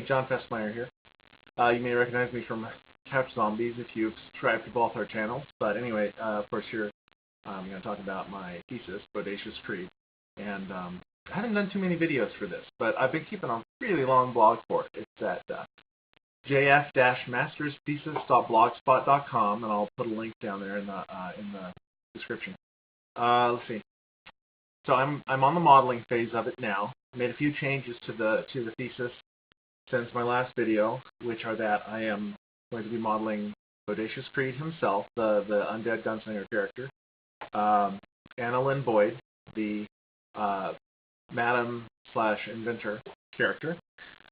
Hey, John Festmeyer here. You may recognize me from Couch Zombies if you've subscribed to both our channels. But anyway, of course, here I'm going to talk about my thesis, Bodacious Creed. And I haven't done too many videos for this, but I've been keeping a really long blog for it. It's at jf-mastersthesis.blogspot.com, and I'll put a link down there in the description. Let's see. So I'm on the modeling phase of it now. Made a few changes to the thesis since my last video, which are that I am going to be modeling Bodacious Creed himself, the undead gunslinger character, Annalynn Boyd, the Madam/Inventor character,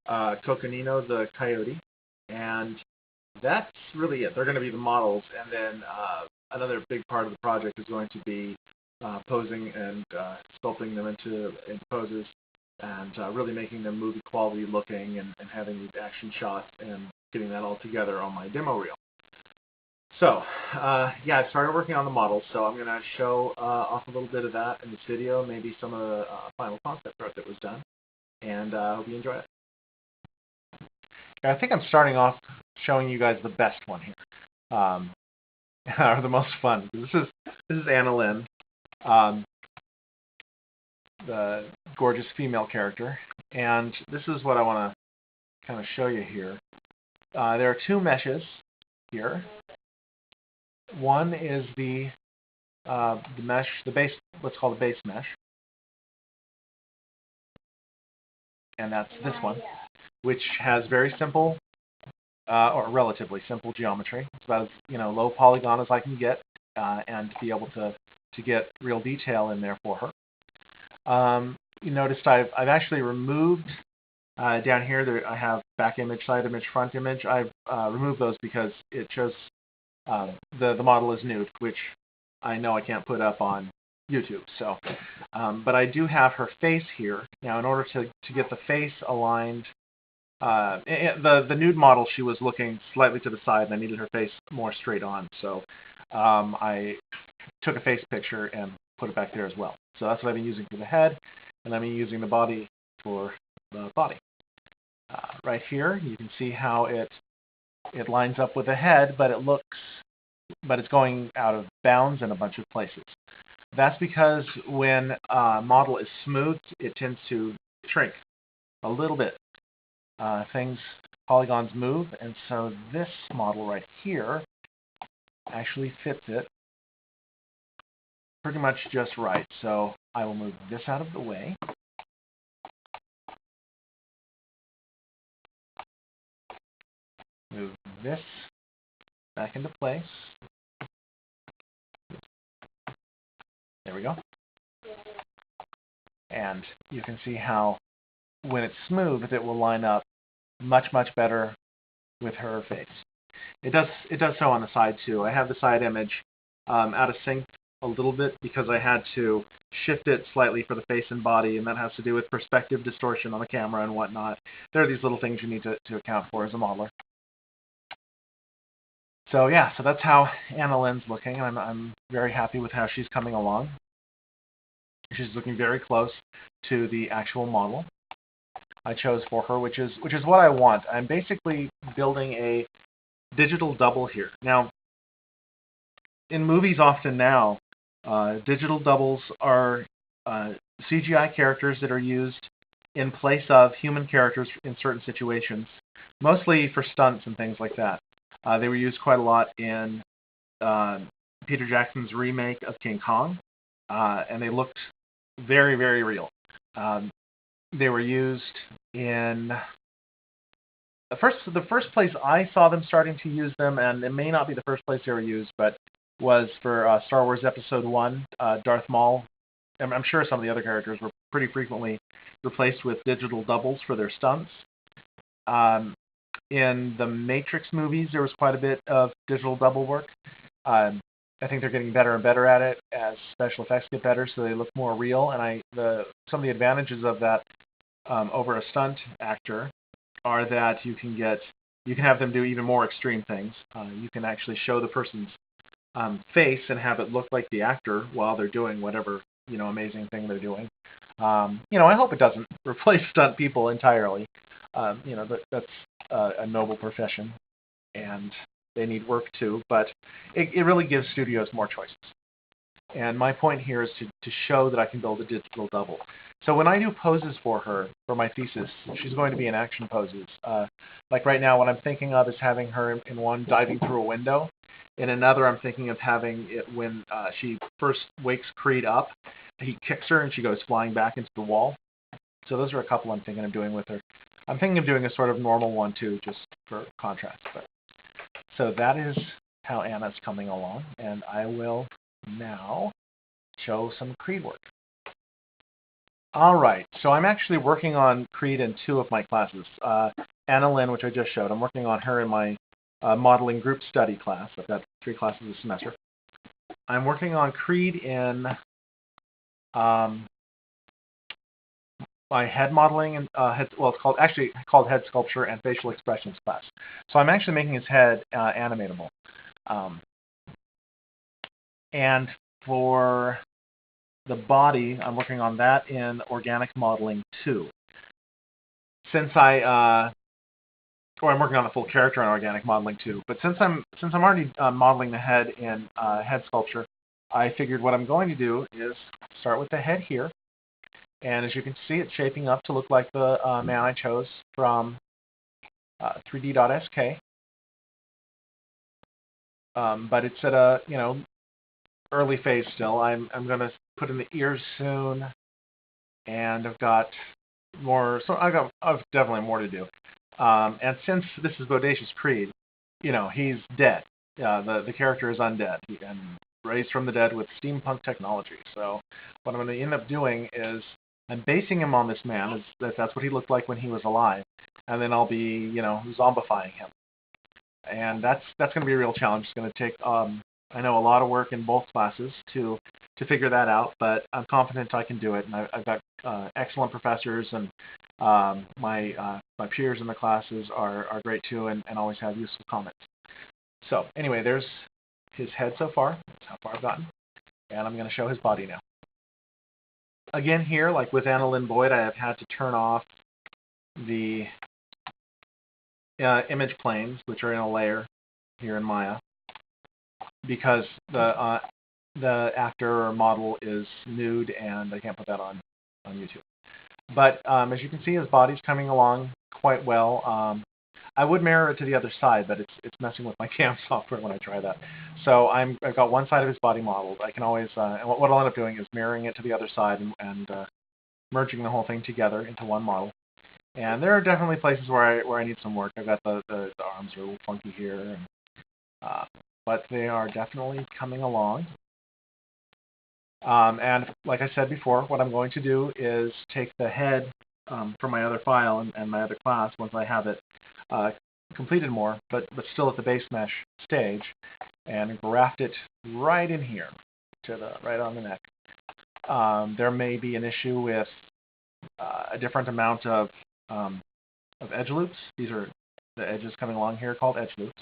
Coconino the coyote, and that's really it. They're going to be the models, and then another big part of the project is going to be posing and sculpting them into poses, and really making them movie quality looking, and having these action shots and getting that all together on my demo reel. So yeah, I started working on the models, so I'm going to show off a little bit of that in this video, maybe some of the final concept art that was done, and I hope you enjoy it. I think I'm starting off showing you guys the best one here, or the most fun. This is Annalynn, the gorgeous female character, and this is what I want to kind of show you here. There are two meshes here. One is the mesh, the base, what's called the base mesh, and that's this one, which has very simple, or relatively simple geometry. It's about as low polygon as I can get, and to be able to get real detail in there for her. You noticed I've actually removed down here. I have back image, side image, front image. I've removed those because it shows the model is nude, which I know I can't put up on YouTube. So, but I do have her face here. Now, in order to get the face aligned, the nude model, she was looking slightly to the side, and I needed her face more straight on. So I took a face picture and put it back there as well. So that's what I've been using for the head, and I've been using the body for the body. Right here, you can see how it lines up with the head, but it's going out of bounds in a bunch of places. That's because when a model is smooth, it tends to shrink a little bit. Polygons move, and so this model right here actually fits it pretty much just right. So I will move this out of the way. Move this back into place. There we go. And you can see how when it's smooth, it will line up much better with her face. It does so on the side too. I have the side image out of sync a little bit because I had to shift it slightly for the face and body, and that has to do with perspective distortion on the camera and whatnot. There are these little things you need to account for as a modeler. So yeah, so that's how Annalynn's looking, and I'm very happy with how she's coming along. She's looking very close to the actual model I chose for her, which is what I want. I'm basically building a digital double here. Now, in movies often now, digital doubles are CGI characters that are used in place of human characters in certain situations, mostly for stunts and things like that. They were used quite a lot in Peter Jackson's remake of King Kong, and they looked very real. They were used in the first place I saw them starting to use them, and it may not be the first place they were used, but was for Star Wars Episode 1, Darth Maul. I'm sure some of the other characters were pretty frequently replaced with digital doubles for their stunts. In the Matrix movies, there was quite a bit of digital double work. I think they're getting better and better at it as special effects get better, so they look more real. And some of the advantages of that over a stunt actor are that you can have them do even more extreme things. You can actually show the person's face and have it look like the actor while they're doing whatever amazing thing they're doing. I hope it doesn't replace stunt people entirely, That's a noble profession, and they need work too, but it really gives studios more choices. And my point here is to show that I can build a digital double. So when I do poses for her, for my thesis, she's going to be in action poses. Like right now, what I'm thinking of is having her in one diving through a window. In another, I'm thinking of having it when she first wakes Crede up. He kicks her and she goes flying back into the wall. So those are a couple I'm thinking of doing with her. I'm thinking of doing a sort of normal one too, just for contrast. So that is how Anna's coming along, and I will now show some Crede work. All right, so I'm actually working on Crede in 2 of my classes. Annalynn, which I just showed, I'm working on her in my modeling group study class. I've got 3 classes a semester. I'm working on Crede in my head modeling and it's called head sculpture and facial expressions class. So I'm actually making his head animatable. And for the body, I'm working on that in organic modeling 2. Since I'm working on the full character in organic modeling 2. But since I'm already modeling the head in head sculpture, I figured what I'm going to do is start with the head here. And as you can see, it's shaping up to look like the man I chose from 3D.sk. But it's at a early phase still. I'm going to put in the ears soon, and I've got more. So I've definitely more to do. And since this is Bodacious Creed, he's dead. The character is undead and raised from the dead with steampunk technology. So what I'm going to end up doing is I'm basing him on this man. That's what he looked like when he was alive, and then I'll be zombifying him. And that's going to be a real challenge. It's going to take I know a lot of work in both classes to figure that out, but I'm confident I can do it. And I've got excellent professors, and my peers in the classes are great too, and always have useful comments. So anyway, there's his head so far. That's how far I've gotten. And I'm going to show his body now. Again here, like with Annalynn Boyd, I have had to turn off the image planes, which are in a layer here in Maya, because the actor or model is nude and I can't put that on YouTube. But as you can see, his body's coming along quite well. I would mirror it to the other side, but it's messing with my cam software when I try that. So I've got one side of his body modeled. I can always, and what I'll end up doing is mirroring it to the other side and merging the whole thing together into one model. And there are definitely places where I need some work. I've got the arms are a little funky here, and, but they are definitely coming along. And like I said before, what I'm going to do is take the head from my other file and my other class once I have it completed more, but still at the base mesh stage, and graft it right in here, right on the neck. There may be an issue with a different amount of edge loops. These are the edges coming along here called edge loops.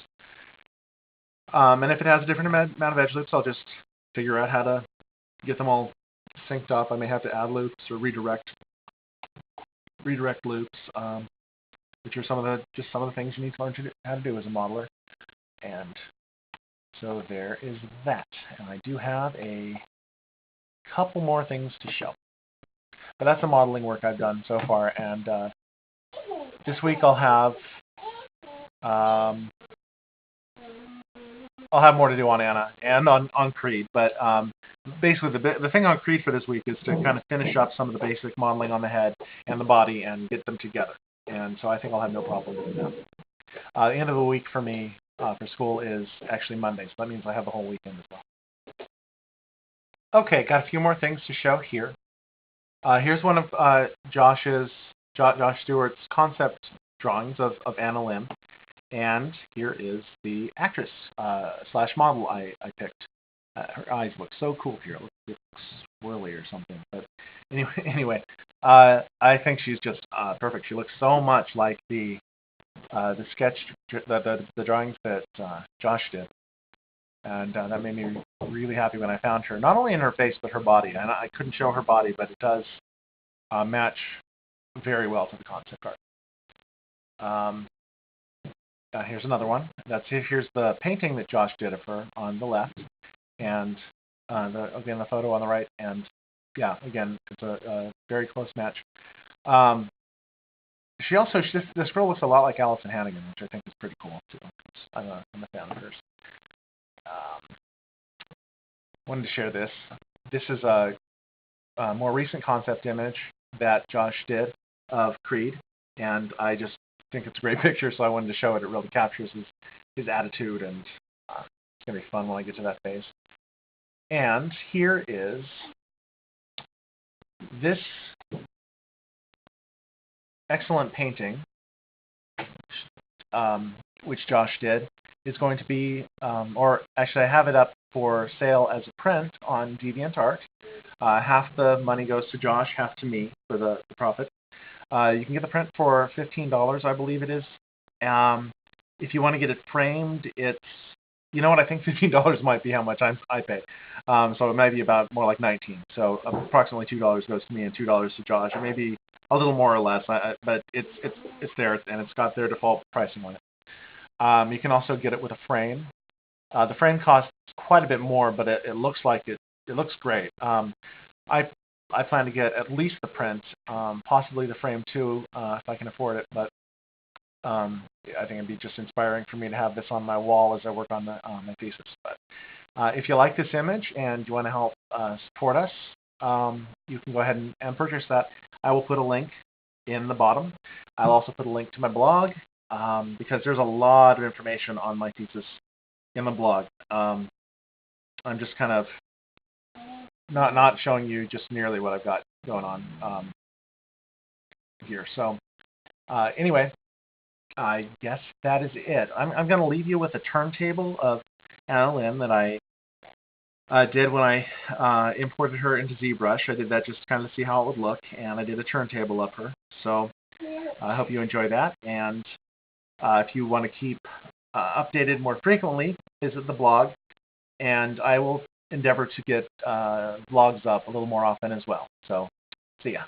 And if it has a different amount of edge loops, I'll just figure out how to get them all synced up. I may have to add loops or redirect loops, which are some of the things you need to learn how to do as a modeler. And so there is that. And I do have a couple more things to show. But that's the modeling work I've done so far. And this week I'll have more to do on Anna and on Crede. But basically, the thing on Crede for this week is to kind of finish up some of the basic modeling on the head and the body and get them together. And so I think I'll have no problem doing that. The end of the week for me for school is actually Monday, so that means I have the whole weekend as well. Okay, got a few more things to show here. Here's one of Josh Stewart's concept drawings of Annalynn, and here is the actress / model I picked. Her eyes look so cool here. It looks swirly or something. But anyway, I think she's just perfect. She looks so much like the sketch, the drawings that Josh did, and that made me really happy when I found her. Not only in her face, but her body. And I couldn't show her body, but it does match very well to the concept art. Here's another one. Here's the painting that Josh did of her on the left, and again the photo on the right. And yeah, again it's a very close match. This girl looks a lot like Allison Hannigan, which I think is pretty cool too. I'm a fan of hers. Wanted to share this. This is a more recent concept image that Josh did of Crede, and I just think it's a great picture, so I wanted to show it. It really captures his attitude, and it's going to be fun when I get to that phase. And here is this excellent painting, which Josh did. Is going to be, or actually I have it up for sale as a print on DeviantArt. Half the money goes to Josh, half to me for the profit. You can get the print for $15, I believe it is. If you want to get it framed, it's, you know what, I think $15 might be how much I pay. So it might be about more like $19. So approximately $2 goes to me and $2 to Josh, or maybe a little more or less. But it's there, and it's got their default pricing on it. You can also get it with a frame. The frame costs quite a bit more, but it looks like it looks great. I plan to get at least the print, possibly the frame too, if I can afford it. But I think it'd be just inspiring for me to have this on my wall as I work on my thesis. But if you like this image and you want to help support us, you can go ahead and purchase that. I will put a link in the bottom. I'll also put a link to my blog, because there's a lot of information on my thesis in the blog. I'm just kind of not showing you just nearly what I've got going on here. So anyway, I guess that is it. I'm going to leave you with a turntable of Annalynn that I did when I imported her into ZBrush. I did that just to kind of see how it would look, and I did a turntable of her. So I hope you enjoy that, and if you want to keep updated more frequently, visit the blog, and I will endeavor to get vlogs up a little more often as well. So, see ya.